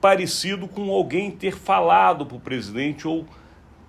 parecido com alguém ter falado para o presidente ou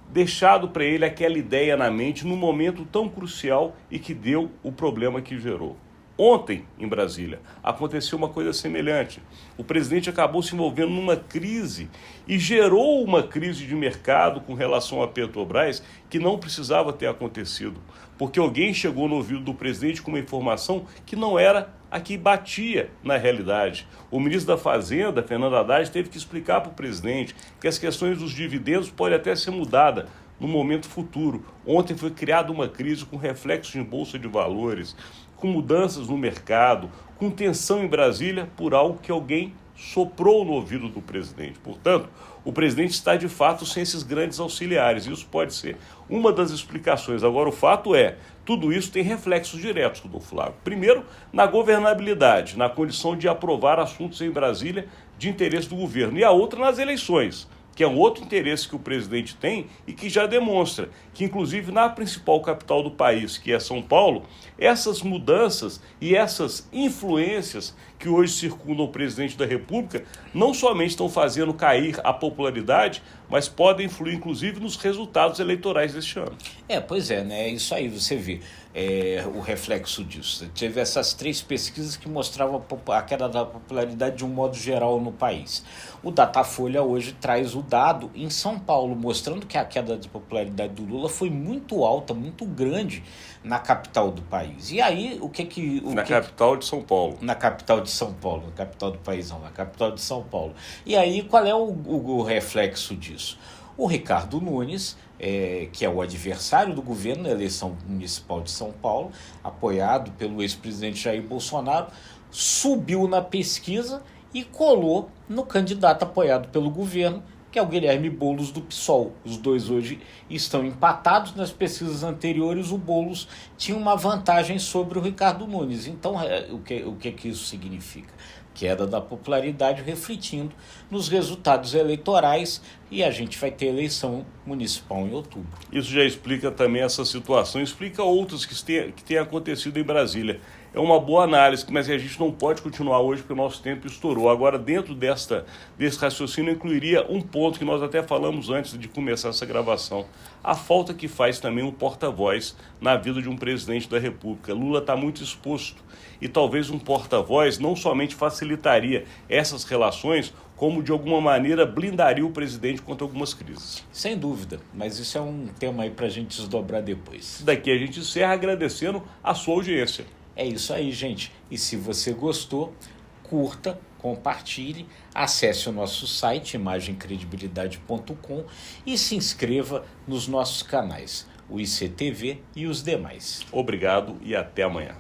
deixado para ele aquela ideia na mente num momento tão crucial e que deu o problema que gerou. Ontem, em Brasília, aconteceu uma coisa semelhante. O presidente acabou se envolvendo numa crise e gerou uma crise de mercado com relação à Petrobras que não precisava ter acontecido, porque alguém chegou no ouvido do presidente com uma informação que não era a que batia na realidade. O ministro da Fazenda, Fernando Haddad, teve que explicar para o presidente que as questões dos dividendos podem até ser mudadas no momento futuro. Ontem foi criada uma crise com reflexos em bolsa de valores, com mudanças no mercado, com tensão em Brasília por algo que alguém soprou no ouvido do presidente. Portanto, o presidente está de fato sem esses grandes auxiliares. Isso pode ser uma das explicações. Agora, o fato é, tudo isso tem reflexos diretos, doutor Flávio. Primeiro, na governabilidade, na condição de aprovar assuntos em Brasília de interesse do governo. E a outra nas eleições, que é um outro interesse que o presidente tem e que já demonstra que, inclusive, na principal capital do país, que é São Paulo, essas mudanças e essas influências que hoje circundam o presidente da República não somente estão fazendo cair a popularidade, mas podem influir, inclusive, nos resultados eleitorais deste ano. Pois é, né? Isso aí, você vê o reflexo disso. Teve essas 3 pesquisas que mostravam a queda da popularidade de um modo geral no país. O Datafolha hoje traz o dado em São Paulo, mostrando que a queda de popularidade do Lula foi muito alta, muito grande na capital do país. E aí, capital de São Paulo. Na capital de São Paulo, na capital do país não, na capital de São Paulo. E aí, qual é o reflexo disso? O Ricardo Nunes, que é o adversário do governo na eleição municipal de São Paulo, apoiado pelo ex-presidente Jair Bolsonaro, subiu na pesquisa e colou no candidato apoiado pelo governo, que é o Guilherme Boulos do PSOL. Os dois hoje estão empatados. Nas pesquisas anteriores, o Boulos tinha uma vantagem sobre o Ricardo Nunes. Então, o que isso significa? Queda da popularidade refletindo nos resultados eleitorais, e a gente vai ter eleição municipal em outubro. Isso já explica também essa situação, explica outras que têm acontecido em Brasília. É uma boa análise, mas a gente não pode continuar hoje porque o nosso tempo estourou. Agora, dentro desse raciocínio, eu incluiria um ponto que nós até falamos antes de começar essa gravação. A falta que faz também um porta-voz na vida de um presidente da República. Lula está muito exposto e talvez um porta-voz não somente facilitaria essas relações, como de alguma maneira blindaria o presidente contra algumas crises. Sem dúvida, mas isso é um tema aí para a gente desdobrar depois. Daqui a gente encerra agradecendo a sua audiência. É isso aí, gente. E se você gostou, curta, compartilhe, acesse o nosso site imagemcredibilidade.com e se inscreva nos nossos canais, o ICTV e os demais. Obrigado e até amanhã.